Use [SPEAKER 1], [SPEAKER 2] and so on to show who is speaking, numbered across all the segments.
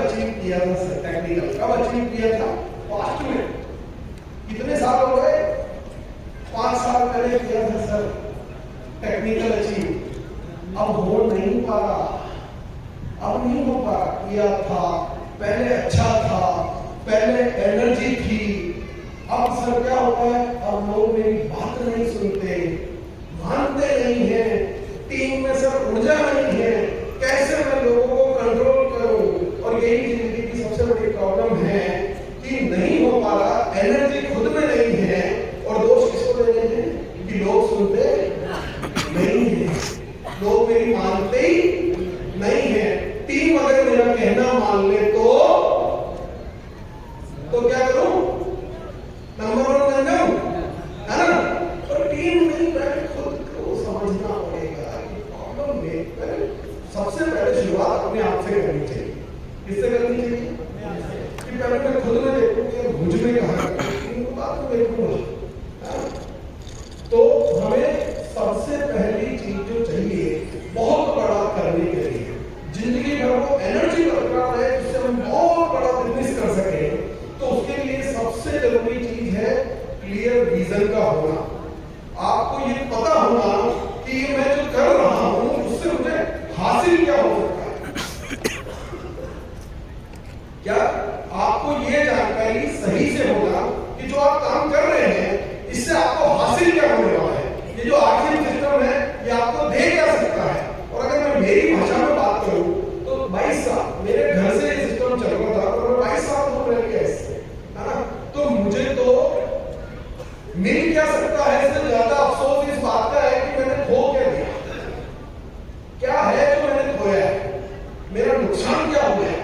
[SPEAKER 1] Achieve किया था sir technical? कब अचीव किया था? पास्ट में। कितने साल हो गए? 5 साल पहले किया था सर टेक्निकल अचीव। अब हो नहीं पा रहा, अब नहीं हो पा रहा। किया था पहले, अच्छा था पहले, एनर्जी थी। अब सर क्या होता है, अब लोग मेरी बात नहीं सुनते, मानते नहीं है, टीम में सर ऊर्जा नहीं है, कैसे मैं लोगों को कंट्रोल करूं? और यही जिंदगी की सबसे बड़ी प्रॉब्लम है कि नहीं हो पा रहा, एनर्जी खुद में नहीं है। और दोष किसको दे रहे हैं कि लोग सुनते नहीं है, लोग मेरी मानते ही नहीं है। टीम अगर मेरा कहना मान ले तो क्या करूं? नंबर 1 बन जाऊं, है ना? और टीम नहीं, पहले खुद को समझना पड़ेगा कि प्रॉब्लम में सबसे पहले शुरुआत अपने आप से करनी चाहिए। किससे करनी चाहिए? कि पहले मैं खुद में देखूं कि मुझ में कहां बात में देखूंगा। तो हमें सबसे पहली चीज जो चाहिए बहुत बड़ा करने के लिए, जिंदगी भर वो एनर्जी बरकरार है जिससे हम बहुत बड़ा बिजनेस कर सके, तो उसके लिए सबसे जरूरी चीज है क्लियर विजन का होना। आपको ये पता होना कि ये मैं जो कर रहा हूं उससे मुझे हासिल क्या हो सकता है। क्या आपको ये जानकारी सही से होगा कि जो आप काम कर रहे हैं इससे आपको हासिल क्या होने वाला है? ये जो आर्थिक सिस्टम है ये आपको दे क्या सकता है? और अगर मैं मेरी भाषा में बात करूं तो 22 साल मेरे घर से ये सिस्टम चल रहा था और 22 साल दूर रह गया इससे, है ना? तो मुझे तो मिल क्या सकता है, इससे ज्यादा अफसोस इस बात का है कि मैंने खो क्या दिया। क्या है जो मैंने खोया है, मेरा नुकसान क्या हुआ है?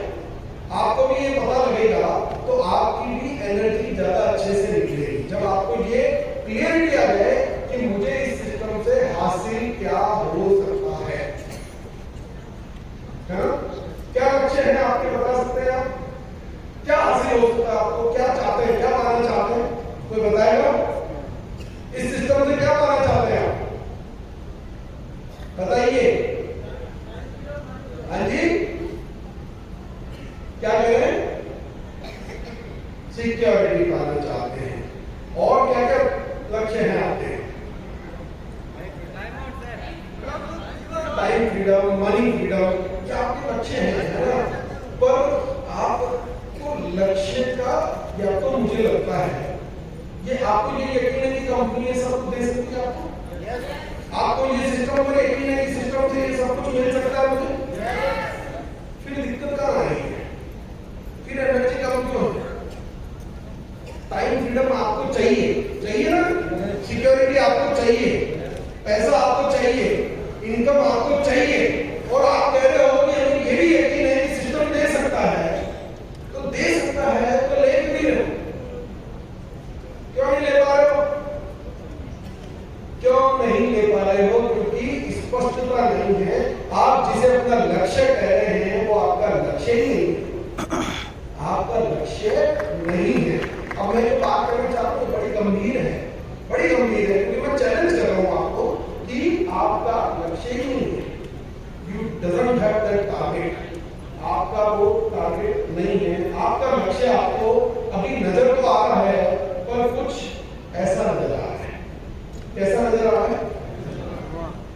[SPEAKER 1] आपको भी ये पता लगेगा तो आपकी भी एनर्जी ज्यादा अच्छे से निकलेगी जब आपको ये क्लियर किया जाए कि मुझे इस सिस्टम से हासिल क्या हो सकता है ना? क्या लक्ष्य है आपके, बता सकते हैं आप? क्या हासिल हो सकता है आपको? क्या चाहते हैं, क्या पाना चाहते हैं? कोई बताएगा? इस सिस्टम से क्या पाना चाहते हैं आप? बताइए। हाँ जी, क्या कह रहे हैं? सिक्योरिटी पाना चाहते हैं। और क्या क्या लक्ष्य है आपके? टाइम फ्रीडम, मनी फ्रीडम, क्या आपके लक्ष्य हैं? पर आपको लक्ष्य का, या तो मुझे लगता है ये आपको ये यकीन है कि कंपनी ये सब दे सकती है आपको ये सिस्टम पर यकीन है कि सिस्टम से ये सब कुछ मिल सकता है मुझे? फिर दिक्कत कहाँ आ रही है? फिर एनर्जी कम क्यों? टाइम फ्रीडम आपको चाहिए, चाहिए ना? सिक्योरिटी आपको चाहिए, पैसा आपको चाहिए, इनकम आपको चाहिए, और आप कह रहे हो कि हमें ये भी यकीन है कि सिस्टम दे सकता है। तो दे सकता है तो ले भी नहीं रहे, क्यों नहीं ले पा रहे हो? क्यों नहीं ले पा रहे हो? क्योंकि स्पष्टता नहीं है। आप जिसे अपना लक्ष्य कह रहे हैं वो आपका लक्ष्य ही नहीं, आपका लक्ष्य नहीं है। अब मैं जो बात करना चाहता हूँ बड़ी गंभीर है, बड़ी गंभीर है, क्योंकि मैं चैलेंज कर रहा हूँ आपको कि आपका लक्ष्य ही नहीं है। You doesn't have that target, आपका वो टारगेट नहीं है। आपका लक्ष्य आपको अभी नजर तो आ रहा है पर कुछ ऐसा नजर आ रहा है। कैसा नजर आ रहा है?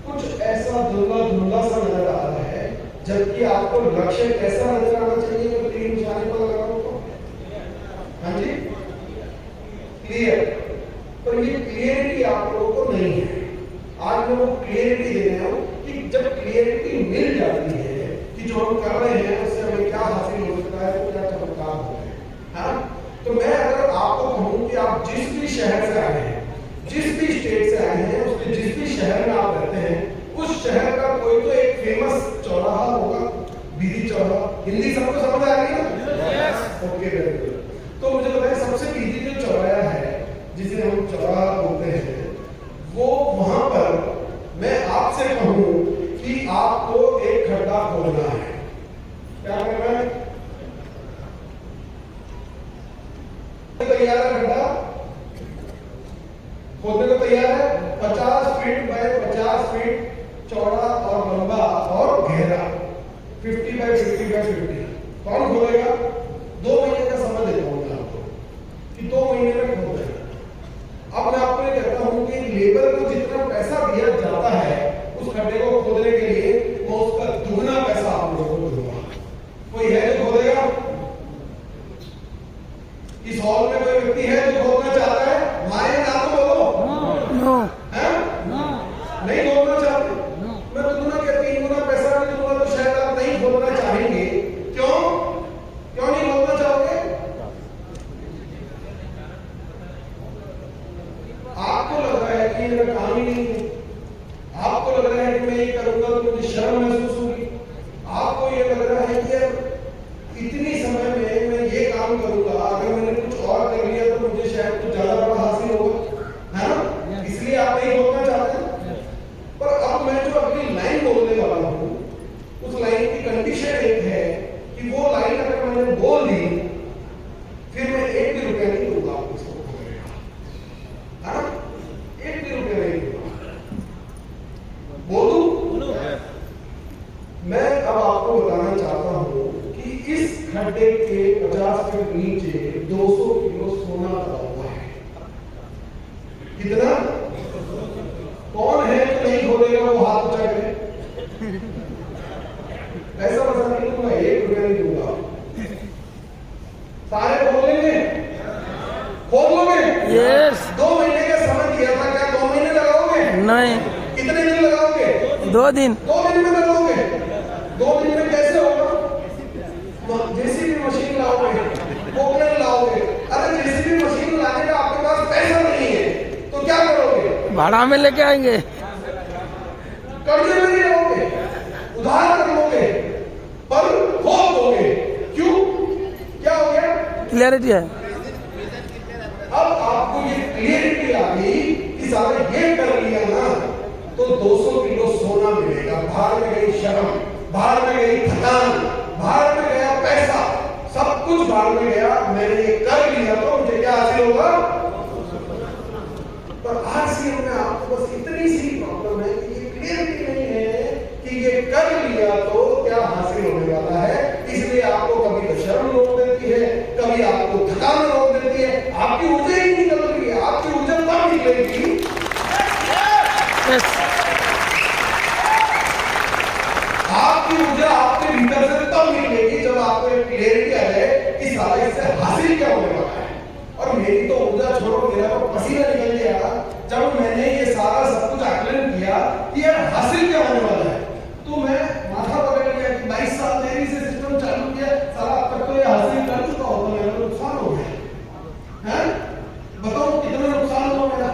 [SPEAKER 1] कुछ ऐसा धुंधला धुंधला सा नजर आ रहा है, जबकि आपको लक्ष्य कैसा नजर आना चाहिए? तो 3 निशाने पर लगा दो। हाँ जी, क्लियर। पर ये क्लियरिटी आप लोगों को नहीं है। आज मैं वो क्लियरिटी दे रहा हूं कि जब क्लियरिटी मिल जाती है कि जो हम कर रहे हैं उससे हमें क्या हासिल हो सकता है, तो क्या चमत्कार हो रहे हैं। हाँ, तो मैं अगर आपको कहूं कि आप जिस भी शहर से आए हैं, जिस भी स्टेट से आए हैं, उसके जिस भी शहर में आप रहते हैं, उस शहर का कोई तो एक फेमस चौराहा होगा, बीदी चौराहा। हिंदी सबको समझ आ रही है ना? Okay, very good. तो मुझे बताएं सबसे बीदी जो चौराहा है, जिसे हम चौराहा बोलते हैं, वो वहां पर मैं आपसे कहूं कि आपको एक खड्डा खोदना है। क्या करना है? तैयार है? खड्डा खोदने को तैयार है? 50 फीट बाय 50 फीट चौड़ा और लंबा और गहरा, 50 बाय 50 बाय 50। कौन खोलेगा? 2 महीने का समय देता हूं मैं आपको कि 2 महीने में खोल देगा। अब मैं आपको ये कहता हूं कि लेबर को जितना पैसा दिया जाता है उस खड्डे को खोदने के लिए, मैं उसका दुगना पैसा आप लोगों को दूंगा। कोई है जो खोदेगा? इस हॉल में कोई व्यक्ति है जो खोदना चाहता है? मारे ना तो बोलो। नो। हैं? नो। नहीं खोदना चाहते? नो। मैं दुगना क्या 3 गुना पैसा भी दूंगा तो शायद आप नहीं खोदना चाहेंगे। क्यों? क्यों नहीं खोदना चाहोगे? आपको लग रहा है कि मेरा काम ही नहीं है, आपको लग रहा है कि मैं ये करूंगा तो मुझे शर्म महसूस होगी, आपको ये लग रहा है कि इतनी समय में मैं ये काम करूंगा, अगर मैंने कुछ और कर लिया तो मुझे शायद कुछ ज्यादा बड़ा हासिल होगा, है ना? इसलिए आप नहीं बोलना चाहते। पर अब मैं जो अपनी लाइन बोलने वाला हूं, उस लाइन की कंडीशन एक है कि वो लाइन अगर मैंने बोल दी फिर मैं 1 भी रुपया नहीं दूंगा आपको, है ना? 1 भी रुपया नहीं दूंगा। बोलूं? मैं अब आपको बताना चाहता हूं कि इस खड्डे के 50 फीट नीचे 200 किलो सोना पड़ा हुआ है। कितना? कौन है जो नहीं खोलेगा वो हाथ ऊंचा करे? ऐसा पैसा नहीं दूंगा, 1 रुपया नहीं दूंगा। सारे खोल लेंगे? खोल लोगे?
[SPEAKER 2] यस।
[SPEAKER 1] 2 महीने का समय दिया था, क्या 2 महीने लगाओगे?
[SPEAKER 2] नहीं।
[SPEAKER 1] कितने दिन लगाओगे?
[SPEAKER 2] 2 दिन।
[SPEAKER 1] 2 दिन में लगाओगे? 2 दिन में कैसे होगा? जेसीबी मशीन लाओगे, पोकलेन लाओगे। अरे जेसीबी मशीन लाने का आपके पास पैसा नहीं है तो क्या करोगे?
[SPEAKER 2] भाड़ा में लेके आएंगे,
[SPEAKER 1] कर्जे में नहीं रहोगे, उधार कर लोगे, पर खोल दोगे। क्यों? क्या हो गया?
[SPEAKER 2] क्लियरिटी है।
[SPEAKER 1] अब आपको ये क्लियरिटी आ गई कि सारे ये कर लिया ना तो 200 किलो सोना मिलेगा। बाहर में गई शर्म, बाहर में गई थकान, बाहर में गया पैसा, सब कुछ बाहर में गया। मैंने ये कर लिया तो मुझे क्या हासिल होगा? पर आज से मैं आपको बस इतनी सी प्रॉब्लम है कि ये क्लियरिटी नहीं है कि ये कर लिया तो क्या हासिल होने वाला है। इसलिए आपको कभी तो शर्म रोक देती है, कभी आपको थकान रोक देती है, आपकी ऊर्जा ही निकल रही है। आपकी ऊर्जा तब निकलेगी आपकी ऊर्जा आपके भीतर से तब निकलेगी जब आपको एक क्लियरिटी आ जाए कि साला इससे हासिल क्या होने वाला है। और मेरी तो ऊर्जा छोड़ो, मेरा तो पसीना निकल गया जब मैंने ये सारा सब कुछ आकलन किया कि यार हासिल क्या होने वाला है। तो मैं माथा पकड़ लिया कि 22 साल देरी से सिस्टम चालू किया, साला अब तक तो ये हासिल कर चुका होगा, मेरा नुकसान हो गया है। बताओ कितना नुकसान हुआ मेरा?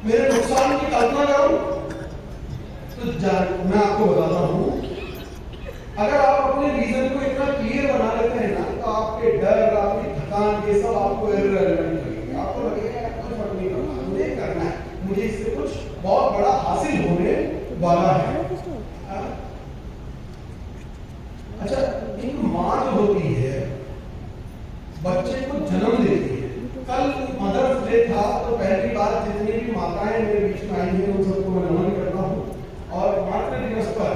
[SPEAKER 1] मेरे नुकसान की कल्पना करो तो मैं आपको बताता हूं, अगर आप अपने रीजन को इतना क्लियर बना लेते हैं ना तो आपके डर, आपकी थकान, ये सब आपको इररिलेवेंट लगेगा। आपको लगेगा कुछ फर्क नहीं पड़ता, मुझे करना है, मुझे इससे कुछ बहुत बड़ा हासिल होने वाला है। अच्छा, एक माँ जो होती है बच्चे को जन्म देती है। कल मदर्स डे था तो पहली बार जितनी भी माताएं मेरे बीच में आई हैं उन सबको मैं नमन करता हूँ। और मातृ दिवस पर,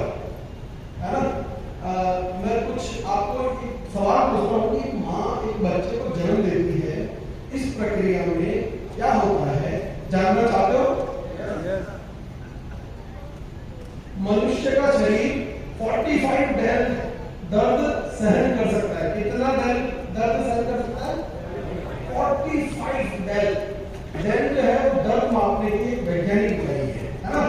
[SPEAKER 1] है ना, मैं कुछ आपको एक सवाल पूछता हूँ कि माँ एक बच्चे को जन्म देती है, इस प्रक्रिया में क्या होता है, जानना चाहते हो? मनुष्य का शरीर 45 दर्द सहन कर सकता है। कितना दर्द सहन कर सकता है? 45 डेल जो है वो दर्द मापने की एक वैज्ञानिक इकाई है ना?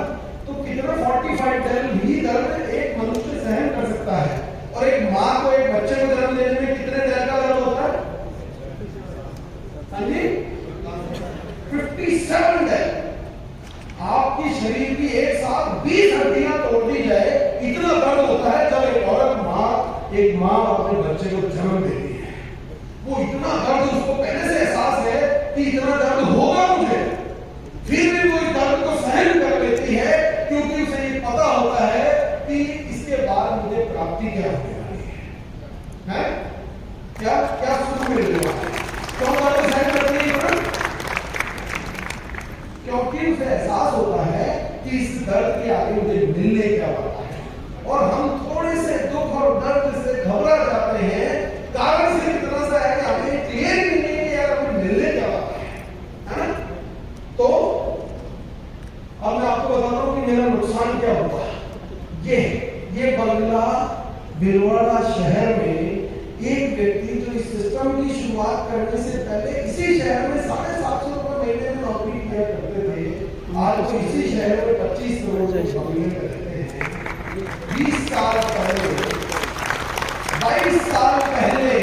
[SPEAKER 1] तो कितना 45 डेल भी दर्द एक मनुष्य सहन कर सकता है। और एक माँ को एक बच्चे को जन्म देने में कितने डेल का दर्द होता है? हाँ जी, 57 डेल। आपकी शरीर की एक साथ 20 हड्डियां तोड़ दी जाए, इतना दर्द होता है जब एक माँ अपने बच्चे को जन्म देती है। वो इतना दर्द उसको पहले से एहसास है कि इतना दर्द होगा मुझे, फिर भी वो इस दर्द को सहन कर लेती है क्योंकि उसे ये पता होता है कि इसके बाद मुझे प्राप्ति क्या होने वाली है। क्या क्या सुख मिलने वाला है। क्यों दर्द सहन करती है? क्योंकि उसे एहसास होता है कि इस दर्द के आगे मुझे मिलने क्या वाला है। और हम थोड़े से दुख और दर्द से घबरा जाते हैं सिस्टम की शुरुआत करने से पहले इसी शहर में 750 रुपए महीने में नौकरी किया करते थे, आज वो इसी शहर में 25 करोड़ की नौकरी करते हैं। 20 साल पहले, 22 साल पहले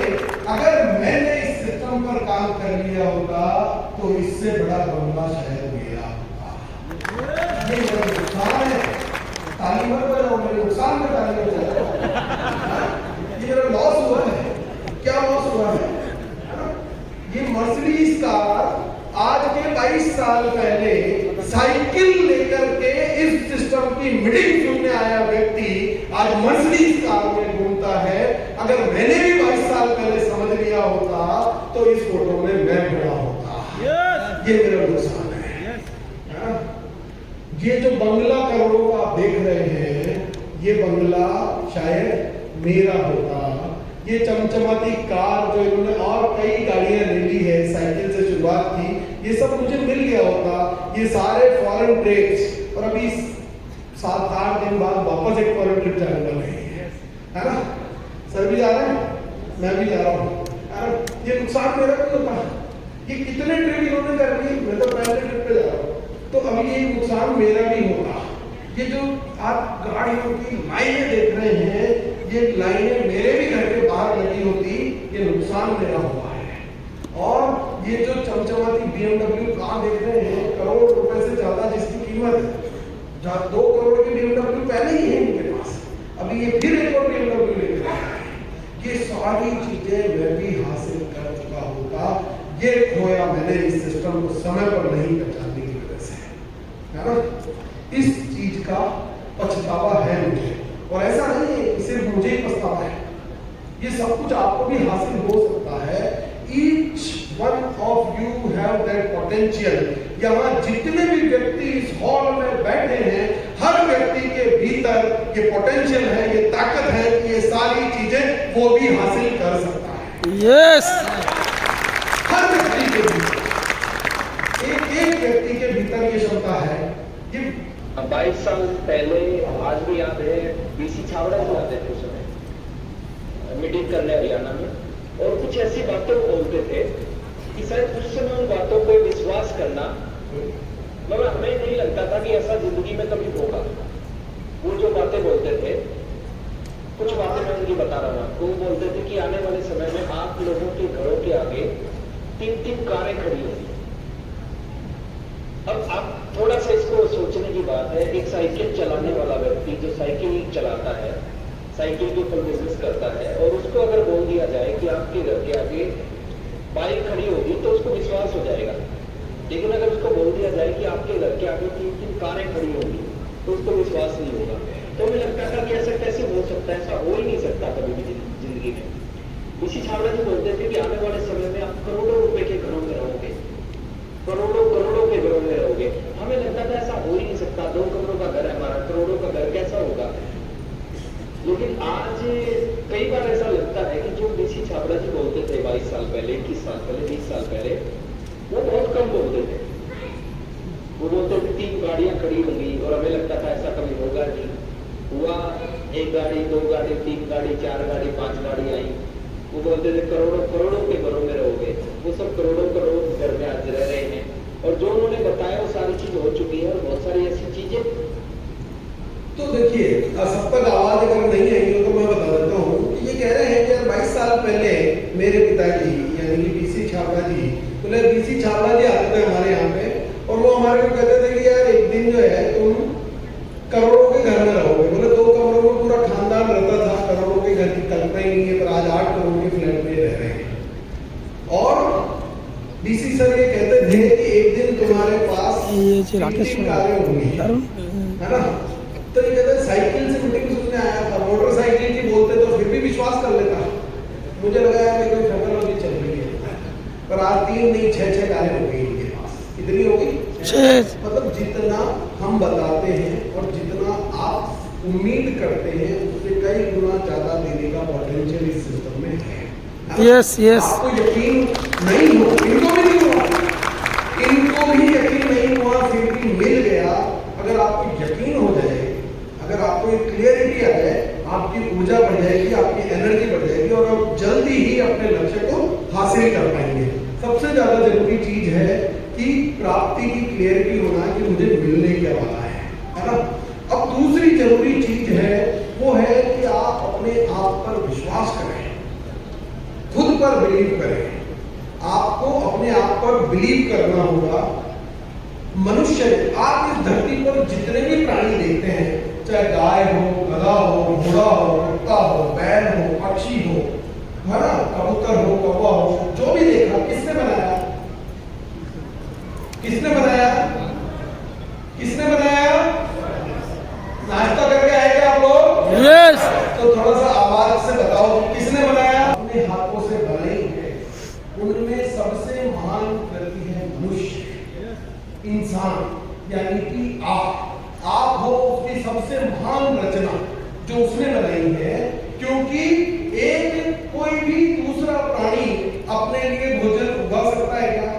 [SPEAKER 1] अगर मैंने इस सिस्टम पर काम कर लिया होता तो इससे बड़ा बंगला शायद मेरा होता। ये मेरा नुकसान है, ताली मत बजाओ, मेरे नुकसान में ताली बजाओ। ये मेरा लॉस हुआ है। क्या लॉस हुआ है? ये मर्सिडीज कार आज के 22 साल पहले साइकिल लेकर के इस सिस्टम की मीटिंग सुनने आया व्यक्ति आज मर्सिडीज कार में घूमता है। अगर मैंने भी 22 साल पहले समझ लिया होता तो इस फोटो में मैं खड़ा होता। ये मेरा नुकसान है। ये जो बंगला करोड़ों का आप देख रहे हैं, ये बंगला शायद मेरा होता। ये चमचमाती कार जो इन्होंने और कई गाड़ियां ले ली है, साइकिल से शुरुआत की, ये सब मुझे मिल गया होता। ये सारे फॉरेन ट्रिप्स, और अभी 7-8 दिन बाद वापस एक फॉरेन ट्रिप जाने वाले हैं, है ना? सर भी जा रहे हैं, मैं भी जा रहा हूँ। ये नुकसान मेरा भी होता। ये कितने ट्रिप इन्होंने कर ली, मैं तो पहले ट्रिप पे जा रहा हूँ, तो अभी ये नुकसान मेरा भी होगा। ये जो आप गाड़ियों की लाइनें देख रहे हैं, ये लाइनें मेरे भी घर के बाहर लगी होती, ये नुकसान मेरा हुआ है। और ये जो चमचमाती BMW कार देख रहे हैं, करोड़ रुपए से ज्यादा जिसकी कीमत है, 2 करोड़ की BMW पहले ही है इनके पास, अभी ये फिर एक और BMW लेकर आए हैं। ये सारी चीजें मैं भी हासिल कर चुका होता। ये खोया मैंने इस सिस्टम को समय पर नहीं पहचानने की वजह से, है ना? इस चीज का पछतावा है मुझे, और ऐसा नहीं है सिर्फ मुझे ही पछतावा है, ये सब कुछ आपको भी हासिल हो सकता है। Each one of you have that potential। यहाँ जितने भी व्यक्ति इस हॉल में बैठे हैं, हर व्यक्ति के भीतर ये पोटेंशियल है, ये ताकत है कि ये सारी चीजें वो भी हासिल कर सकता है।
[SPEAKER 2] यस,
[SPEAKER 1] हर व्यक्ति के भीतर, एक व्यक्ति के भीतर ये क्षमता है। ये
[SPEAKER 3] 22 साल पहले, आज भी याद है, बीसी छावड़ा से आते थे उस समय मीटिंग करने हरियाणा में, और कुछ ऐसी बातें बोलते थे कि शायद उस समय उन बातों पे विश्वास करना, मगर हमें नहीं लगता था कि ऐसा जिंदगी में कभी होगा। वो जो बातें बोलते थे, कुछ बातें मैं उनकी बता रहा हूँ आपको। वो बोलते थे कि आने वाले समय में आप लोगों के घरों के आगे 3-3 कारें खड़ी होंगी। अब आप थोड़ा सा इसको सोचने की बात है, एक साइकिल चलाने वाला व्यक्ति जो साइकिल चलाता है, साइकिल के ऊपर बिजनेस करता है, और उसको अगर बोल दिया जाए कि आपके घर के आगे बाइक खड़ी होगी तो उसको विश्वास हो जाएगा। लेकिन अगर उसको बोल दिया जाए कि आपके घर के आगे 3-3 कारें खड़ी होंगी तो उसको विश्वास नहीं होगा। तो मुझे लगता था कि ऐसा कैसे हो सकता है, ऐसा हो ही नहीं सकता कभी भी जिंदगी में। इसी छावड़ा जी बोलते थे कि आने वाले समय में आप करोड़ों रुपए के घरों में रहोगे, करोड़ों के घरों में रहोगे। हमें लगता था ऐसा हो ही नहीं सकता, 2 करोड़ों का घर है हमारा, करोड़ों का घर कैसा होगा। लेकिन आज कई बार ऐसा लगता है कि जो बीसी छाबड़ा जी बोलते थे 22 साल पहले, 21 साल पहले, 20 साल पहले, वो बहुत कम बोलते थे। वो बोलते थे 3 गाड़ियां खड़ी होंगी, और हमें लगता था ऐसा कभी होगा नहीं। हुआ 1 गाड़ी, 2 गाड़ी, 3 गाड़ी, 4 गाड़ी, 5 गाड़ी आई। वो बोलते थे करोड़ों के घरों में रहोगे। वो सब करोड़ों घर में आज रह रहे हैं, और जो उन्होंने बताया वो सारी चीज हो चुकी है, और बहुत सारी ऐसी चीजें।
[SPEAKER 1] तो देखिए, सब तक आवाज अगर नहीं आई हो तो मैं बता देता हूँ कि ये कह रहे हैं कि 22 साल पहले मेरे पिताजी यानी कि बीसी छाबड़ा जी, बोले बीसी छाबड़ा जी आते थे हमारे यहाँ पे, और वो हमारे को कहते थे कि यार एक दिन जो है तुम करोड़ों के घर में रहोगे। बोले 2 कमरों में पूरा खानदान रहता था, करोड़ों के घर की कल्पना ही नहीं है, पर आज 8 करोड़ के फ्लैट में रह रहे हैं। और डीसी सर ये कहते थे कि एक दिन तुम्हारे पास
[SPEAKER 2] ये राकेश
[SPEAKER 1] कारें होंगी, है ना? तो ये कहते साइकिल से मीटिंग सुनने आया था, मोटरसाइकिल की बोलते तो फिर भी विश्वास कर लेता। मुझे लगा यार कोई टेक्नोलॉजी चल रही है, पर आज 3 नहीं 6 कारें हो गई इनके पास। कितनी हो गई? 6। मतलब जितना हम बताते हैं और जितना आप उम्मीद करते हैं उससे कई गुना ज्यादा देने का पोटेंशियल इस सिस्टम में है।
[SPEAKER 2] यस यस,
[SPEAKER 1] आपको यकीन नहीं हो, इनको भी नहीं हुआ, इनको भी यकीन नहीं हुआ, फिर भी मिल गया। अगर आपको यकीन हो जाए, अगर आपको एक क्लियरिटी आ जाए, आपकी ऊर्जा बढ़ जाएगी, आपकी एनर्जी बढ़ जाएगी, और आप जल्दी ही अपने लक्ष्य को हासिल कर पाएंगे। सबसे ज्यादा जरूरी चीज है कि प्राप्ति की क्लियरिटी होना कि मुझे मिलने क्या वाला है ना। अब दूसरी जरूरी चीज है वो है कि आप अपने आप पर विश्वास करें, खुद पर बिलीव करें। आपको अपने आप पर बिलीव करना होगा। मनुष्य, आप इस धरती पर जितने भी प्राणी देखते हैं, चाहे गाय हो, गधा हो, घोड़ा हो, कुत्ता हो, बैल हो, पक्षी हो, है ना, कबूतर हो, कौवा हो, जो भी देखा, किसने बनाया? किसने बनाया? किसने बनाया? नाश्ता करके आए क्या आप लोग?
[SPEAKER 2] यस।
[SPEAKER 1] तो थोड़ा सा आवाज से बताओ किसने बनाया? अपने हाथों से बनाई है। उनमें सबसे महान व्यक्ति है मनुष्य, इंसान, यानी कि आप हो उसकी सबसे महान रचना जो उसने बनाई है। क्योंकि एक कोई भी दूसरा प्राणी अपने लिए भोजन उगा सकता है क्या?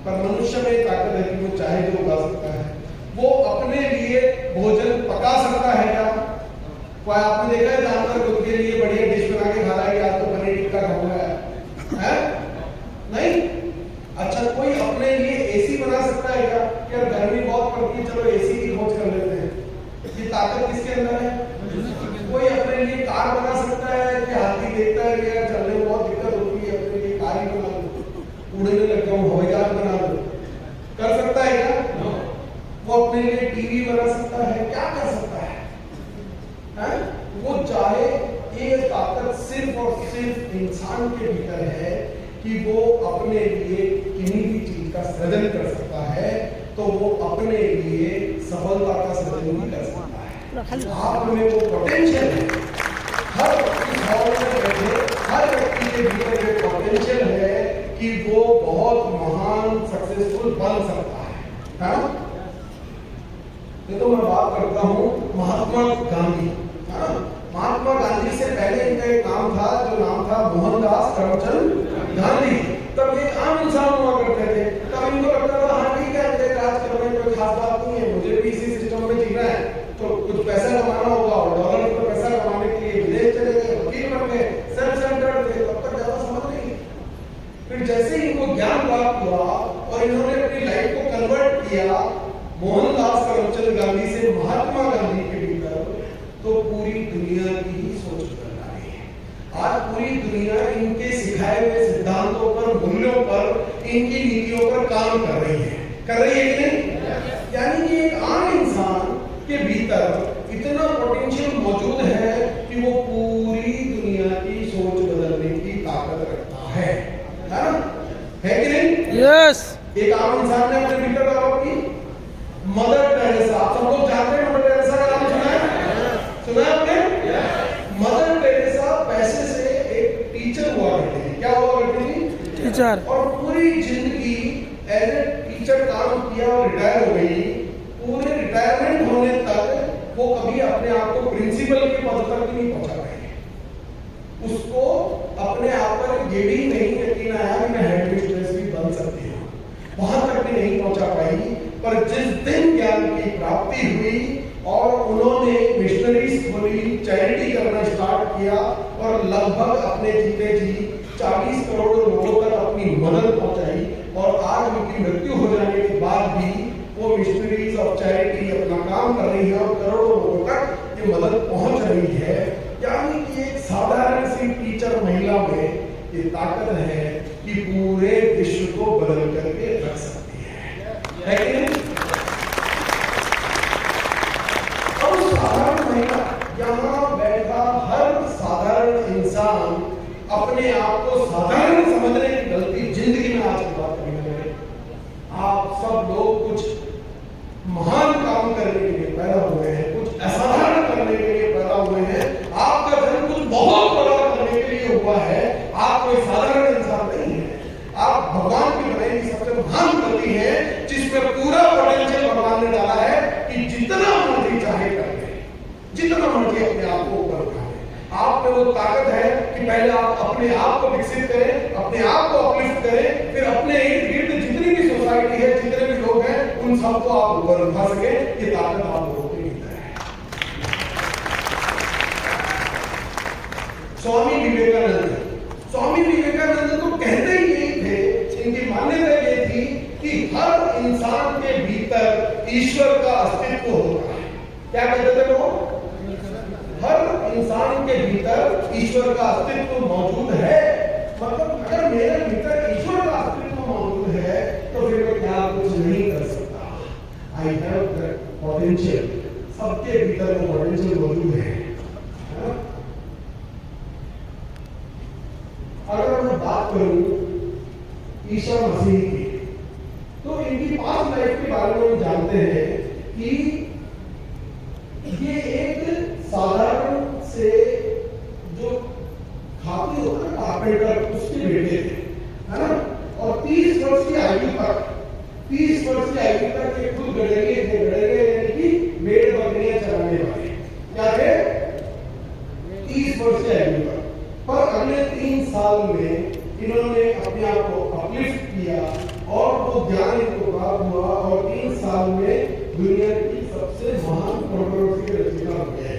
[SPEAKER 1] पर मनुष्य में ताकत है कि वो चाहे जो उगा सकता है। वो अपने लिए भोजन पका सकता है क्या? कोई आपने देखा है जानवर खुद के लिए बढ़िया डिश बना के खा रहा है कि आज तो पनीर टिक्का खाऊंगा है? नहीं। अच्छा, कोई अपने लिए एसी बना सकता है क्या? यार गर्मी बहुत पड़ती है, चलो एसी की खोज कर लेते हैं। ये ताकत किसके अंदर है? कोई अपने लिए कार बना सकता है कि हाथी देखता है कि यार चलने में बहुत दिक्कत होती है, अपने लिए कार ही बना लो, उड़ने लग जाऊं, हवाई जहाज बना लो। कर सकता है क्या? वो अपने लिए टीवी बना सकता है, क्या कर सकता है? वो चाहे, ये ताकत सिर्फ और सिर्फ इंसान के भीतर है कि वो अपने लिए किसी भी चीज का सृजन कर सकता है। तो वो अपने लिए सफलता का सृजन भी कर सकता है। आप में वो पोटेंशियल है। हर व्यक्ति हॉल में बैठे, हर व्यक्ति के भीतर ये पोटेंशियल है कि वो बहुत महान सक्सेसफुल बन सकता है। ये तो मैं बात करता हूँ महात्मा गांधी। महात्मा गांधी से पहले इनका एक नाम था, जो नाम था मोहनदास करमचंद गांधी। तब एक आम इंसान हुआ करते थे। तब इनको लगता था हाँ ठीक है, मुझे राज करने में कोई खास बात नहीं है, मुझे भी इसी सिस्टम में जीना है, तो कुछ पैसा कमाना होगा और डॉलर पर पैसा कमाने के लिए विदेश चले गए, वकील बन गए, सेल्फ सेंटर्ड थे। तब तक ज्यादा समझ नहीं। फिर जैसे ही इनको ज्ञान प्राप्त हुआ और इन्होंने अपनी लाइफ को कन्वर्ट किया मोहनदास करमचंद गांधी से महात्मा गांधी के भीतर, तो पूरी दुनिया की ही सोच बदल रही है। आज पूरी दुनिया इनके सिखाए हुए सिद्धांतों पर, मूल्यों पर, इनकी नीतियों पर काम कर रही है। कर रही है कि नहीं? यानी कि एक आम इंसान के भीतर इतना पोटेंशियल मौजूद है कि वो पूरी दुनिया की सोच बदलने की ताकत रखता है ना? है कि नहीं?
[SPEAKER 2] यस।
[SPEAKER 1] एक आम इंसान ने अपने भीतर डेवलप की। मदर टेरेसा, आप सब लोग जानते हैं मदर टेरेसा का नाम सुना है? सुना है आपने? मदर टेरेसा पैसे से एक टीचर हुआ करती थी। क्या हुआ करती थी? टीचर। और पूरी जिंदगी एज ए टीचर काम किया और रिटायर हो गई। पूरे रिटायरमेंट होने तक वो कभी अपने आप को प्रिंसिपल के पद तक नहीं पहुंचा पाई। उसको अपने आप पर ये भी नहीं यकीन आया कि मैं हेड मिस्ट्रेस भी बन सकती हूँ, वहां तक भी नहीं पहुंचा पाई। पर जिस दिन ज्ञान की प्राप्ति हुई और उन्होंने मिशनरीज खोली, चैरिटी करना स्टार्ट किया और लगभग अपने जीते जी 40 करोड़ लोगों तक अपनी मदद पहुंचाई, और आज उनकी मृत्यु हो जाने के बाद भी वो मिशनरीज और चैरिटी अपना काम कर रही है और करोड़ों लोगों तक ये मदद पहुंच रही है। यानी कि एक साधारण सी टीचर महिला में ये ताकत है कि पूरे विश्व को बदल करके रख सकती है कि नहीं? और साधारण महिला, यहाँ बैठा हर साधारण इंसान अपने आप को साधारण समझने की गलती जिंदगी में आज की बात करने लगे। आप सब लोग कुछ महान काम करने के लिए पैदा हुए हैं, कुछ असाधारण करने के लिए पैदा हुए हैं। आपका जन्म कुछ बहुत बड़ा करने के लिए हुआ है। आप कोई साधारण इंसान नहीं है। आप भगवान की बनाई की सबसे महान कृति है, जिसमें पूरा पोटेंशियल भगवान ने डाला है कि जितना मर्जी चाहे कर ले, जितना मर्जी अपने आप को ऊपर उठाए। आप में वो ताकत है कि पहले आप अपने आप को विकसित करें, अपने आप को अपलिफ्ट करें, फिर अपने इर्द गिर्द जितनी भी सोसाइटी है, जितने भी लोग हैं, उन सबको आप ऊपर उठा सके। ये ताकत आप लोगों के भीतर है। स्वामी विवेकानंद, स्वामी विवेकानंद तो कहते ही यही थे, इनकी मान्यता ये थी कि हर इंसान के भीतर ईश्वर का अस्तित्व होता है। क्या कहते थे वो? हर इंसान के भीतर ईश्वर का अस्तित्व मौजूद है। मतलब अगर मेरे भीतर ईश्वर का अस्तित्व मौजूद है तो फिर मैं क्या कुछ नहीं कर सकता। I have that potential. सबके भीतर वो पोटेंशियल मौजूद है। अगर मैं बात करूं ईसा मसीह की, तो इनकी पास्ट लाइफ के बारे में हम जानते हैं कि ये एक साधारण से जो खाती होता है कारपेंटर, उसके बेटे थे, है ना। और 30 वर्ष की आयु तक ये खुद गड़ेगे यानी कि भेड़ बकरियां चराने वाले क्या थे? 30 वर्ष की आयु तक। पर अगले 3 साल में इन्होंने अपने आप को अपलिफ्ट किया और वो ज्ञान इनको प्राप्त हुआ और 3 साल में दुनिया की सबसे महान कंट्रोवर्सी की रचना हो गया है।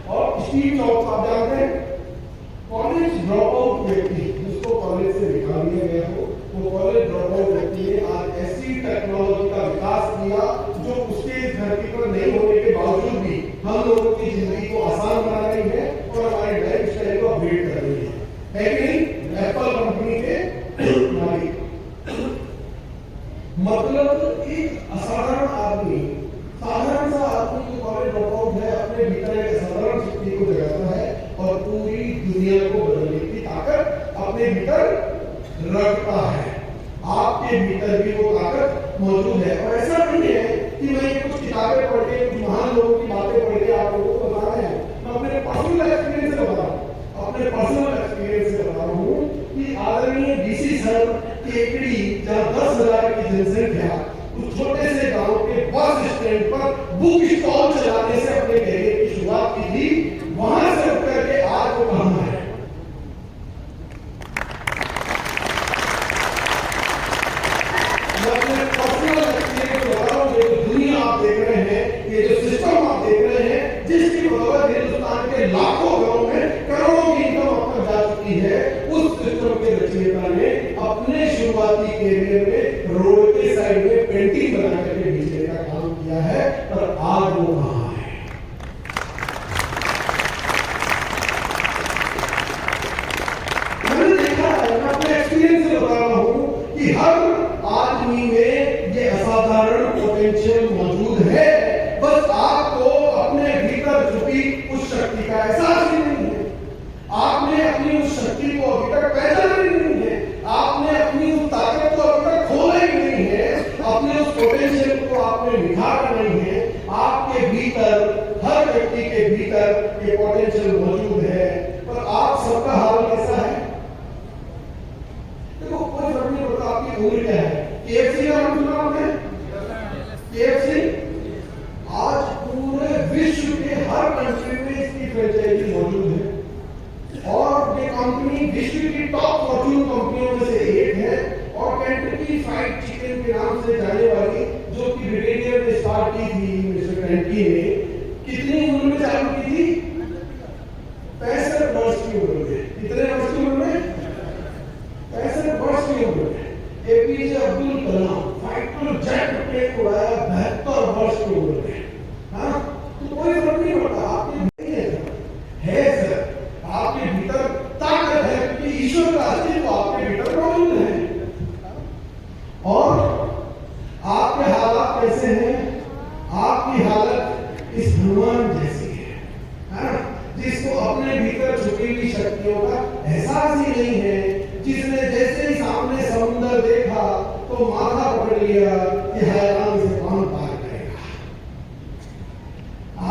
[SPEAKER 1] और स्टीव जॉब्स आप जानते हैं, कॉलेज ड्रॉप आउट व्यक्ति जिसको कॉलेज से निकाल दिया गया हो, वो कॉलेज ड्रॉप आउट व्यक्ति ने आज ऐसी टेक्नोलॉजी का विकास किया जो उसके धरती पर नहीं होने के बावजूद भी हम लोगों की जिंदगी को आसान बना रही है और हमारे लाइफ स्टाइल को अपडेट कर रही है कि नहीं? एप्पल कंपनी के मालिक। मतलब एक असाधारण आदमी, साधारण सा आदमी जो कॉलेज ड्रॉप आउट है, अपने भीतर एक असाधारण शक्ति को जगाता है और पूरी दुनिया को बदलने की ताकत अपने भीतर रखता है। आपके भीतर भी वो ताकत मौजूद है। और ऐसा नहीं है कि मैं कुछ किताबें पढ़ के, कुछ महान लोगों की बातें पढ़ के आप लोगों को बता रहे हैं। मैं अपने पर्सनल एक्सपीरियंस से बता रहा हूँ, अपने पर्सनल एक्सपीरियंस से बता रहा हूँ कि आदरणीय डीसी सर केकड़ी, जहाँ 10,000 की जनसंख्या, उस छोटे से गांव के बस स्टैंड पर बुक स्टॉल चलाने से अपने करियर की शुरुआत की थी। वहां से उठकर के आज वो कहां है? मैं अपने पर्सनल एक्सपीरियंस बता रहा हूं। ये जो दुनिया आप देख रहे हैं, ये जो सिस्टम आप देख रहे हैं, जिसकी बदौलत हिंदुस्तान के लाखों घरों में करोड़ों की इनकम अब तक जा चुकी है, उस सिस्टम के रचयिता ने अपने शुरुआती करियर में रोड के साइड में पेंटिंग बना करके बेचने का काम किया है। पर आज वो कहां है? मैंने देखा है, मैं अपने एक्सपीरियंस से बता रहा हूं कि हर आदमी में ये असाधारण पोटेंशियल मौजूद है। बस आपको अपने भीतर छुपी उस शक्ति का एहसास ही नहीं है। आपने अपनी उस शक्ति को अभी तक पहचाना ही नहीं है। आपने अपनी उस ताकत को अभी तक खोला ही नहीं है। अपने उस पोटेंशियल को आपने निखारा नहीं है। आपके भीतर, हर व्यक्ति के भीतर ये पोटेंशियल मौजूद है। पर आप सबका हाल कैसा है? देखो, कोई फर्क नहीं पड़ता आपकी उम्र क्या है। केएफसी का नाम सुना आपने? केएफसी आज पूरे विश्व के हर कंट्री में इसकी फ्रेंचाइजी मौजूद है और ये कंपनी विश्व की टॉप फॉर्च्यून कंपनियों में से एक है। और केंटकी फ्राइड चिकन के नाम से जाने वाली, जो कि ब्रिटेनियर ने स्टार्ट की थी मिस्टर केंटकी ने, कितनी उम्र में चालू की थी? 65 वर्ष की उम्र में। कितने वर्ष की उम्र में? 65 वर्ष की उम्र में। APJ Abdul Kalam fighter jet plane उड़ाया 72 वर्ष की उम्र में। हाँ, तो कोई फर्क नहीं पड़ता। आपके है सर, आपके भीतर ताकत है क्योंकि ईश्वर का अस्तित्व आपके भीतर मौजूद है। और आपके हालात कैसे हैं? आपकी हालत इस हनुमान जैसी है, जिसको अपने भीतर छुपी हुई शक्तियों का एहसास ही नहीं है, जिसने जैसे ही सामने समुद्र देखा तो माथा पकड़ लिया कि हैरान से कौन पार करेगा।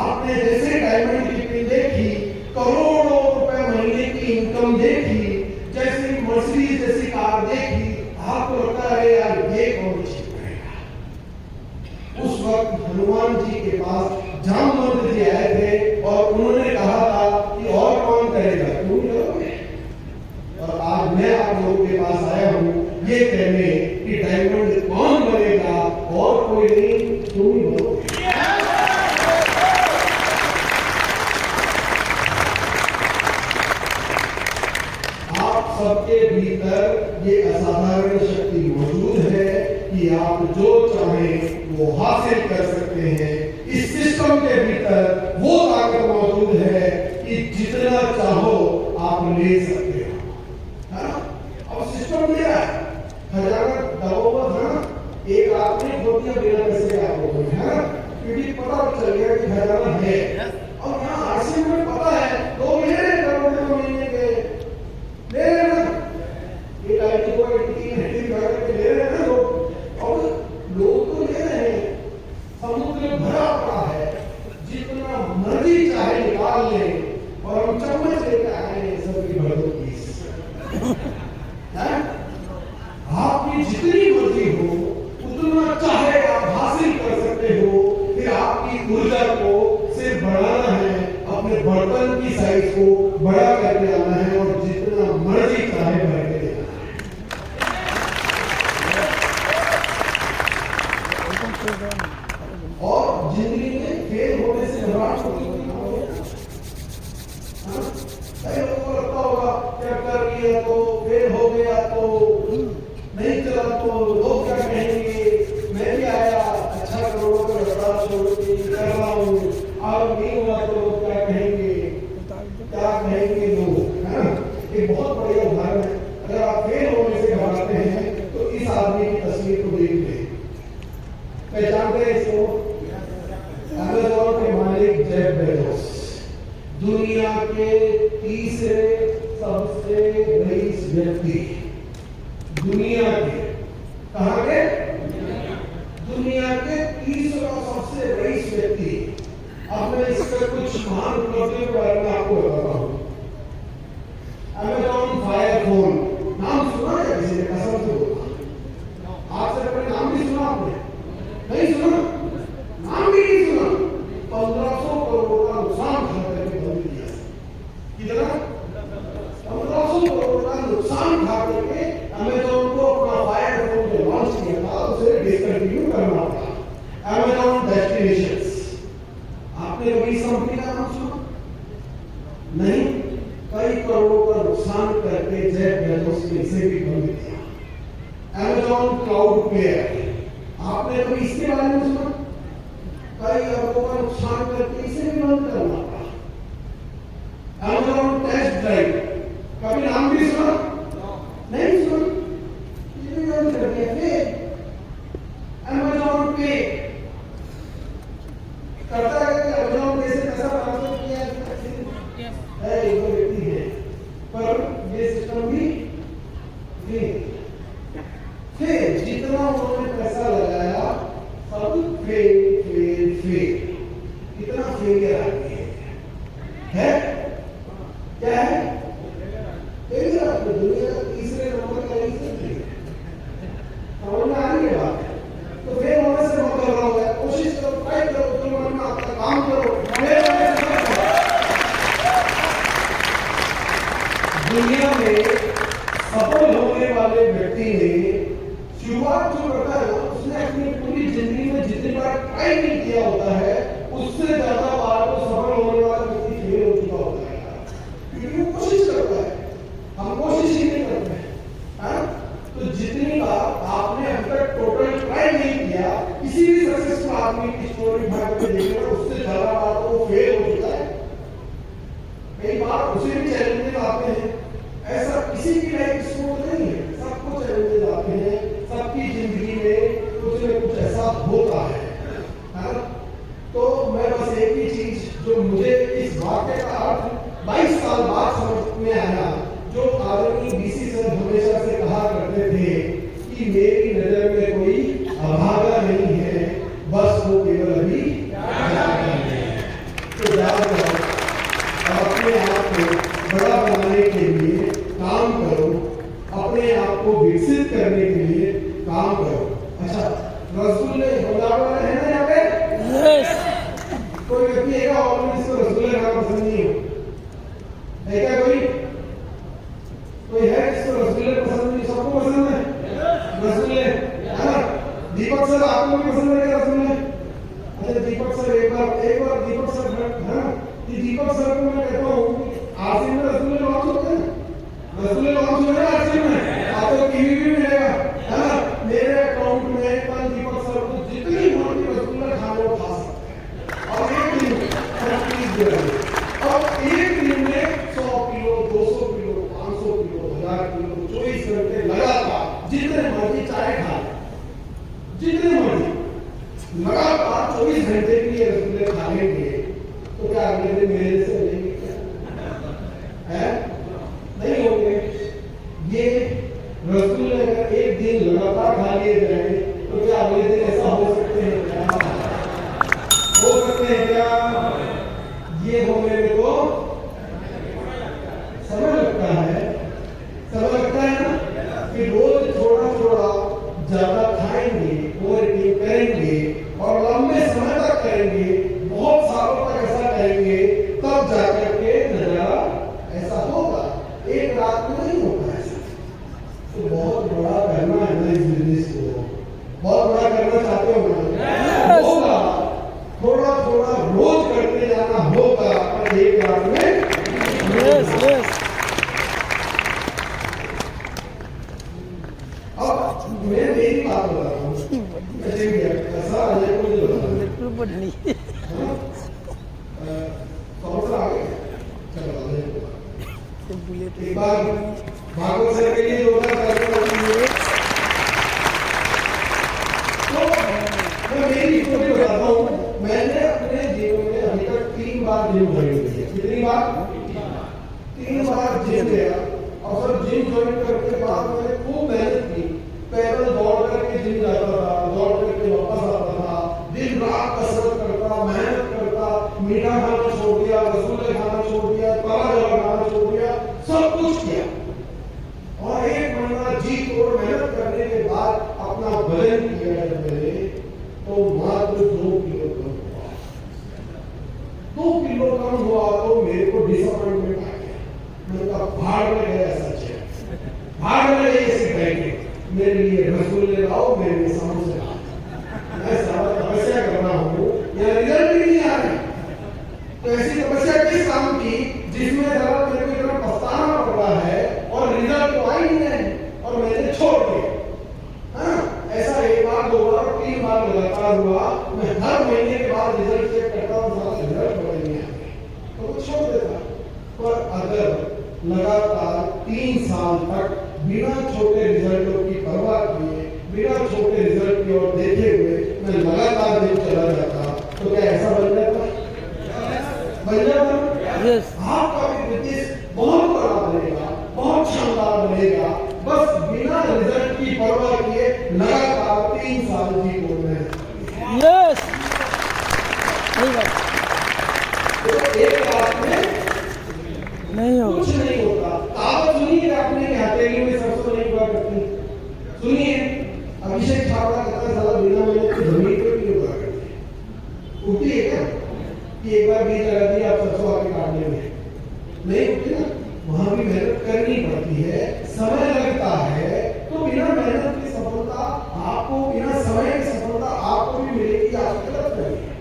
[SPEAKER 1] आपने जैसे डायमंड की पिन देखी, करोड़ों रुपए महीने की इनकम देखी, जैसे मर्सिडीज जैसी कार देखी, आपको लगता है यार ये कौन जीत पाएगा। उस वक्त हनुमान जी के पास जामवंत जी आए थे और उन्होंने कहा था कि और कौन करेगा, तुम करोगे। और आज मैं आप लोगों के पास आया हूं ये कहने कि डायमंड कौन बनेगा, और कोई नहीं, तुम ही बनोगे। सबके भीतर ये असाधारण शक्ति मौजूद है कि आप जो चाहें वो हासिल कर सकते हैं। इस सिस्टम के भीतर वो ताकत मौजूद है कि जितना चाहो आप ले सकते हो, है ना? अब सिस्टम दिया है, खजाना दबा हुआ था ना, एक आदमी खो दिया बिना पैसे के आपको, है ना? क्योंकि पता चल गया कि खजाना है। और यहाँ आरसी में पता है 2 महीने करोड़ तो महीने के ले रहे ना, ये लाइट को 3 करके ले रहे हैं लोग, और लोग तो ले रहे हैं। समुद्र भरा पड़ा है, जितना मर्जी चाहे निकाल ले, और हम चम्मच लेकर आए हैं सबकी भर दो पीस। आपकी जितनी मर्जी हो उतना चाहे आप हासिल कर सकते हो। फिर आपकी ऊर्जा को सिर्फ बढ़ाना है, अपने बर्तन की साइज को बड़ा करके आना है और जितना मर्जी चाहे भर के देना है। और जिंदगी में फेल होने से घबराहट होती है। कई लोगों को लगता होगा क्या कर लिया तो फेल हो गया तो नहीं चला तो लोग क्या कहेंगे, मैं भी आया अच्छा करोड़ों का व्यापार छोड़ के कर रहा हूँ और नहीं हुआ तो लोग क्या कहेंगे लोग, है ना? एक बहुत बढ़िया उदाहरण है। अगर आप फेल होने से घबराते हैं तो इस आदमी की तस्वीर को देख लें, पहचानते हैं इसको? अमेज़न के मालिक जेफ बेजोस, दुनिया के तीसरे सबसे रईस व्यक्ति, दुनिया के, कहाँ के? दुनिया के तीसरा सबसे रईस व्यक्ति। अब मैं इसका कुछ महान उपलब्धियों के बारे में आपको बताता हूँ। अमेज़न फायर फोन नाम सुना है किसी ने? कसम से बोलता, आपसे अपने नाम भी सुना आपने? नहीं सुना, नाम भी नहीं सुना। 1500 करोड़ का नुकसान खा करके बंद किया। कितना? 1500 करोड़ का नुकसान खा करके अमेज़न को अपना फायर फोन जो लॉन्च किया था उसे डिसकंटिन्यू करना पड़ा। अमेज़न डेस्टिनेशंस, आपने कभी इस कंपनी का नाम सुना? नहीं। कई करोड़ों का नुकसान करके जेफ बेजोस ने इसे भी बंद किया। अमेज़न क्लाउड प्लेयर, आपने कभी इसके बारे में सुना? कई अरबों का नुकसान करके इसे भी बंद करना पड़ा। अमेज़न टेस्ट ड्राइव, कभी नाम भी सुना? नहीं सुना, ये भी बंद कर दिया। फिर अमेज़न पे करता है कि अमेज़न पे से पैसा ट्रांसफर किया है, एक व्यक्ति है, पर ये सिस्टम भी फिर जितना उन्होंने पैसा लगाया सब फेल। कितना फेलियर आदमी है? क्या है? फेलियर आदमी, दुनिया का तीसरे नंबर का रईस है। समझ में आ रही है बात? तो फेल होने से मत घबराओ, कोशिश करो, ट्राई करो, तुम मन में आपका काम करो। दुनिया में सफल होने वाले व्यक्ति ने शुरुआत जो करता है उसने अपनी पूरी जिंदगी में जितनी बार ट्राई नहीं किया होता है उससे ज्यादा बार तो सफल होने वाला व्यक्ति फेल हो चुका होता है, क्योंकि वो कोशिश करता है, हम कोशिश ही नहीं करते हैं। तो जितनी बार आपने अब तक टोटल ट्राई नहीं किया, किसी भी सक्सेसफुल आदमी की स्टोरी भाग के देखिए, उससे ज्यादा बार तो वो फेल हो चुका है। कई बार उसे भी चैलेंजेस आते हैं, ऐसा किसी की लाइफ स्मूथ नहीं है, सबको चैलेंजेस आते हैं, सबकी जिंदगी में कुछ न कुछ ऐसा होता है ना? तो मैं बस एक ही चीज जो मुझे इस वाक्य का अर्थ 22 साल बाद समझ में आया, जो आदरणीय बीसी सर हमेशा से कहा करते थे कि मेरी नजर में कोई अभागा नहीं है, बस वो केवल अभी जागा है। तो जाग अपने आप को बड़ा बनाने के लिए काम करो, अपने आप को विकसित करने के लिए काम करो। अच्छा, रसगुल्ले बनाना है ना यहाँ पे? यस। कोई व्यक्ति है और इसको रसगुल्ले खाना पसंद नहीं हो? है क्या कोई है जिसको रसगुल्ले पसंद नहीं? सबको पसंद है रसगुल्ले, है ना? दीपक सर आपको भी पसंद है क्या रसगुल्ले? अच्छा दीपक सर एक बार दीपक सर, है ना? दीपक सर को मैं कहता हूँ आरसी में रसगुल्ले लॉन्च होते हैं, रसगुल्ले लॉन्च हुए ना आज में, आपको टीवी भी मिलेगा, है ना। मेरे अकाउंट में कल दीपक सर को जितनी मोटी रसगुल्ला खाने को खा सकते हैं, और एक दिन में 30 दिन, और एक दिन में 100 किलो, 200 किलो, 500 किलो, 1000 किलो, 24 घंटे लगातार जितने मर्जी चाय खा, जितने मर्जी लगातार 24 घंटे के लिए रसगुल्ले खा लेंगे, तो क्या अगले दिन मेरे से लेंगे क्या? है नहीं होंगे। ये रसगुल्ले अगर एक दिन लगातार खा लिए जाए तो क्या अगले दिन ऐसा हो सकते हैं क्या? हो सकते हैं क्या? ये होने में तो समय लगता है, समय लगता है ना, कि रोज थोड़ा थोड़ा ज्यादा खाएंगे, ओवरईटिंग करेंगे और लंबे समय तक करेंगे, बहुत सालों तक ऐसा करेंगे, तब जाकर के नजारा ऐसा होगा। एक रात में नहीं होता ऐसा। तो बहुत बड़ा करना है ना इस बिजनेस को, बहुत बड़ा करना चाहते हो ना, होगा। थोड़ा थोड़ा रोज करते जाना होगा, पर एक रात में।
[SPEAKER 2] यस यस
[SPEAKER 1] अब मैं मेरी बात बता रहा हूँ, ऐसा अजय को नहीं बता रहा।
[SPEAKER 2] बिल्कुल बढ़नी
[SPEAKER 1] समोसा आ गए, चलो अजय को बता।
[SPEAKER 2] बुलेट
[SPEAKER 1] एक बार भागवत सर के लिए होता है, तो मैं मेरी स्टोरी बताता हूँ। मैंने अपने जीवन में अभी तक 3 बार जिम ज्वाइन किया। कितनी बार? 3 बार जिम गया, और सर जिम ज्वाइन करने के बाद मैंने खूब मेहनत की, पैदल दौड़ करके जिम जाता था, दौड़ करके वापस आता था, दिन रात कसरत करता, मेहनत करता, मीठा खाना छोड़ दिया, रसगुल्ले खाना छोड़ दिया, तला जला खाना छोड़ दिया, सब कुछ किया। और 1 महीना जी तोड़ मेहनत करने के बाद अपना वजन किया जब मैंने, तो मात्र 2 किलो कम हुआ। 2 किलो कम हुआ तो मेरे को डिसअपॉइंटमेंट आ गया। मैंने कहा भाड़ में गया, सच है, भाड़ में गए ऐसे कहेंगे, मेरे लिए रसगुल्ले लाओ, मेरे लिए समोसे लाओ। मैं सारा तपस्या कर रहा हूँ, या रिजल्ट भी नहीं आ रहा। तो ऐसी तपस्या किस काम की जिसमें जरा मेरे को इतना पछताना पड़ रहा है और रिजल्ट तो आ ही नहीं है, और मैंने छोड़ दिया। हाँ, ऐसा 1 बार 2 बार 3 बार लगातार हुआ। मैं हर महीने के बाद रिजल्ट चेक करता हूँ, सारा रिजल्ट बदल नहीं आता, तो वो छोड़ देता। पर अगर लगातार 3 साल तक बिना छोटे रिजल्टों की परवाह किए, बिना छोटे रिजल्ट की ओर देखे हुए मैं लगातार दिन चला जाता, तो क्या ऐसा बन जाता? बन जाता?
[SPEAKER 2] यस
[SPEAKER 1] आपका भी बिजनेस बहुत बड़ा बनेगा, बहुत शानदार बनेगा, बस बिना रिजल्ट की परवाह किए लगातार 3 साल की कोशिश में।
[SPEAKER 2] यस सही बात
[SPEAKER 1] तो एक रात में
[SPEAKER 2] नहीं होगा।
[SPEAKER 1] कुछ नहीं होता। कहावत सुनिए आपने कि हथेली में सरसों नहीं हुआ करती, सुनिए। अभिषेक छाबड़ा कहता साला बिना मेहनत की जमीन पे भी हुआ करती, उठती है क्या कि एक बार बीज लगा दिया, आप सरसों आके काटने में नहीं उठती ना, वहां भी मेहनत करनी पड़ती है, समय लगता है। तो बिना मेहनत की सफलता आपको, बिना समय की सफलता आपको भी मिलेगी, आपकी गलत नहीं है।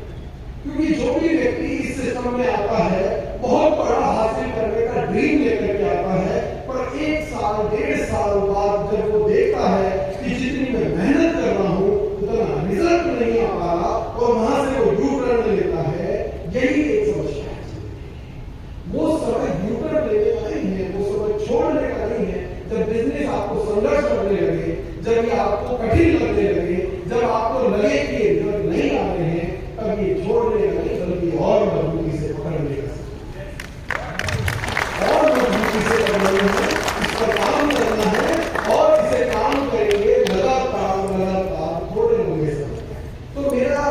[SPEAKER 1] क्योंकि जो भी व्यक्ति इस सिस्टम में आता है, बहुत बड़ा हासिल करने का ड्रीम लेकर के आता है, पर 1 साल 1.5 साल बाद जब वो देखता है कि जितनी मैं मेहनत कर रहा हूँ उतना रिजल्ट नहीं आ पा रहा, और वहां से वो यू टर्न लेता है, यही एक समस्या है। वो समय यू टर्न लेने का नहीं है, वो समय छोड़ने का नहीं है। जब बिजनेस आपको संघर्ष करने लगे, जब ये आपको कठिन लगने लगे, जब आपको लगे कि रिजल्ट नहीं आ रहे हैं, तब ये छोड़ने का नहीं, बल्कि और मजबूती से पकड़ने का, और मजबूती से पकड़ने है, इस पर काम करना है, और इसे काम करेंगे लगातार लगातार, थोड़े होंगे सब। तो मेरा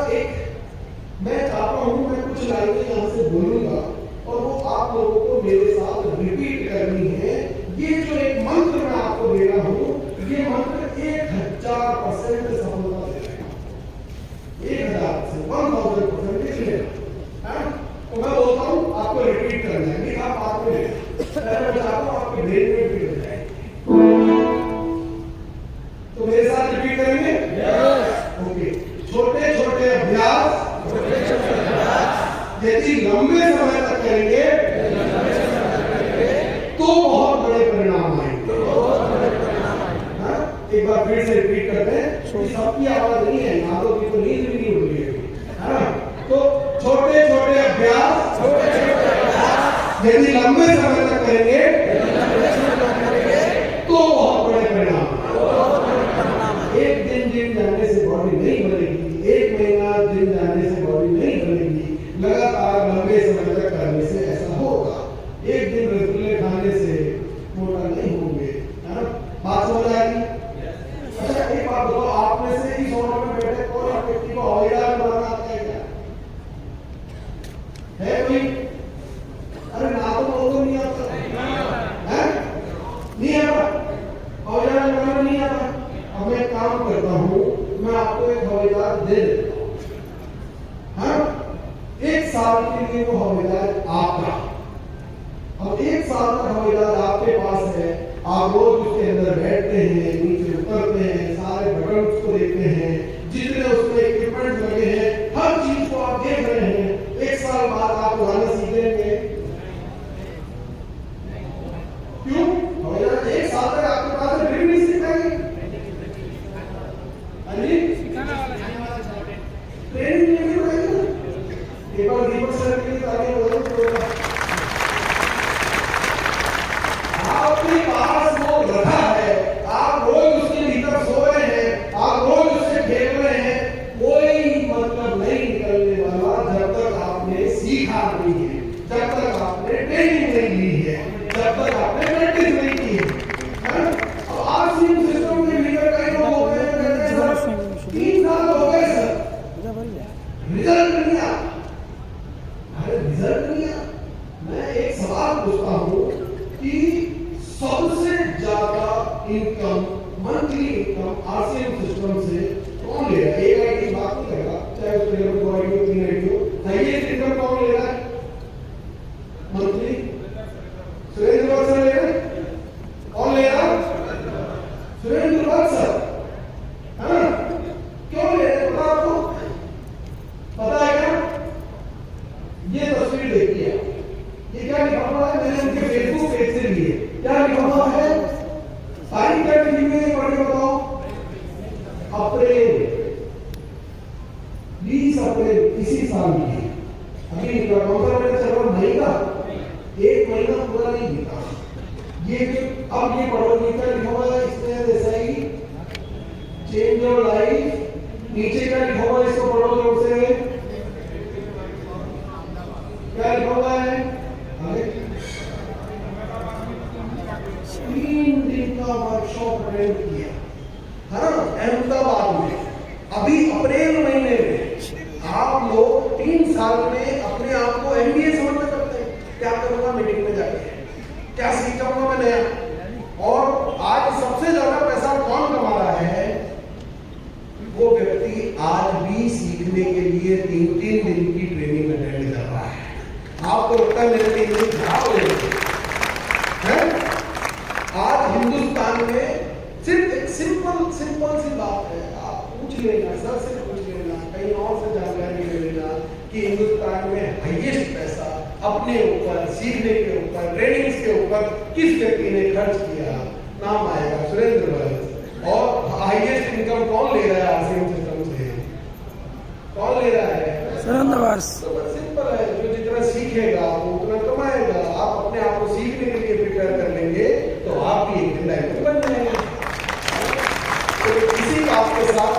[SPEAKER 1] एक बार फिर से रिपीट करते हैं कि सबकी आवाज नहीं है, नादों की तो नींद भी नहीं उड़ रही है ना। तो छोटे छोटे अभ्यास यदि लंबे समय तक करेंगे तो बहुत बड़े परिणाम। एक दिन जिम जाने से बॉडी नहीं बनेगी, एक महीना जिम जाने से बॉडी नहीं बनेगी, लगातार लंबे समय तक करने से ऐसा होगा। एक दिन रसगुल्ले खाने से मोटा नहीं होंगे, है ना। बात समझ आ रही? अच्छा एक बात बताओ, आप में से इस ऑर्डर में बैठे कौन आप व्यक्ति को हवाई जहाज बनाना आता है क्या? है कोई? अरे ना तो लोगों नहीं आता है, नहीं आता हवाई जहाज बनाना नहीं आता। अब मैं एक काम करता हूँ, मैं आपको एक हवाई जहाज दे देता हूँ, हाँ? एक साल के लिए वो हवाई जहाज आपका। अब एक साल तक हवाई जहाज आपके पास है, आप रोज उसके अंदर बैठते हैं, नीचे उतरते हैं, सारे बटन को देखते हैं, जितने उसमें इक्विपमेंट लगे हैं हर चीज को आप देख रहे हैं। एक साल बाद आप उड़ाना सीख लेंगे। क्यों? हवाई जहाज एक साल तक आपके पास है, फिर नहीं सीख पाएंगे। ट्रेनिंग नहीं मिल रही है। एक बार दीपक सर के लिए ताली बजाओ। आपके पास वो रखा है, आप रोज उसके भीतर सो रहे हैं, आप रोज उससे खेल रहे हैं, कोई मतलब नहीं निकलने वाला जब तक आपने सीखा नहीं है, जब तक आपने ट्रेनिंग नहीं ली है, जब तक आपने प्रैक्टिस नहीं की है। अब आज सिस्टम के भीतर कई लोग हो गए 3 साल हो गए सर, रिजल्ट नहीं आया। अरे रिजल्ट नहीं आया। मैं एक सवाल पूछता हूँ कि सबसे ज्यादा income, monthly income RCM system से कौन ले रहा है? एक आईडी बात नहीं करेगा, चाहे उसके लिए 2 आईडी हो 3 आईडी हो, हाईएस्ट इनकम कौन ले रहा है मंथली? सुरेंद्र वर्मा सर ले रहे हैं। कौन ले रहा है? सुरेंद्र वर्मा सर, है ना? क्यों ले रहे हैं पता आपको? पता है क्या? ये तस्वीर देखिए, ये क्या लिखा हुआ है? मैंने उनके फेसबुक पेज से लिए। क्या लिखा हुआ है? तारीख क्या लिखी हुई है? पढ़ के बताओ। अप्रैल 20 अप्रैल इसी साल की। अभी निकला कौन सा महीना चल रहा? मई का। 1 महीना पूरा नहीं बीता। ये अब ये पढ़ो, ये क्या लिखा हुआ है इसमें? जैसा ही चेंज योर लाइफ। नीचे क्या लिखा हुआ है? इसको पढ़ो जोर से। क्या लिखा हुआ है? 3 दिन का वर्कशॉप अटेंड किया, है ना, अहमदाबाद में। अभी अप्रैल महीने में आप लोग 3 साल में अपने आप को एमबीए समझ करते हैं। क्या करूंगा मीटिंग में जाके, क्या सीख जाऊंगा मैं नया। और आज सबसे ज्यादा पैसा कौन कमा रहा है? वो व्यक्ति आज भी सीखने के लिए 3-3 दिन की ट्रेनिंग अटेंड कर रहा है। आपको लगता है मेरे 3 दिन खराब हो गए? आज हिंदुस्तान में सिर्फ एक सिंपल सी बात है, आप पूछ लेना, सर से पूछ लेना, कहीं और से जानकारी ले लेना कि हिंदुस्तान में हाईएस्ट पैसा अपने ऊपर, सीखने के ऊपर, ट्रेनिंग्स के ऊपर किस व्यक्ति ने खर्च किया। नाम आएगा सुरेंद्र वर्मा। और हाईएस्ट इनकम कौन ले रहा है आरसीएम सिस्टम से? कौन ले रहा है?
[SPEAKER 2] सुरेंद्र वर्मा।
[SPEAKER 1] तो सिंपल है, जो जितना सीखेगा वो उतना कमाएगा। आप अपने आप को सीखने के लिए प्रिपेयर कर लेंगे तो आप भी एक दिन डायमंड बन जाएंगे। तो इसी बात के साथ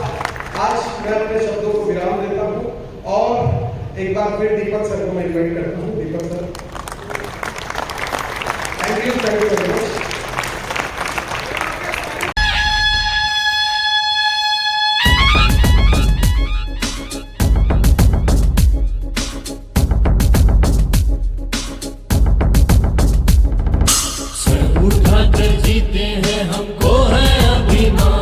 [SPEAKER 1] आज मैं अपने शब्दों को विराम देता हूँ और एक बार फिर दीपक सर को मैं इन्वाइट करता हूँ। Deepak sir, thank you very much.
[SPEAKER 4] जीते हैं हमको है अभिमान।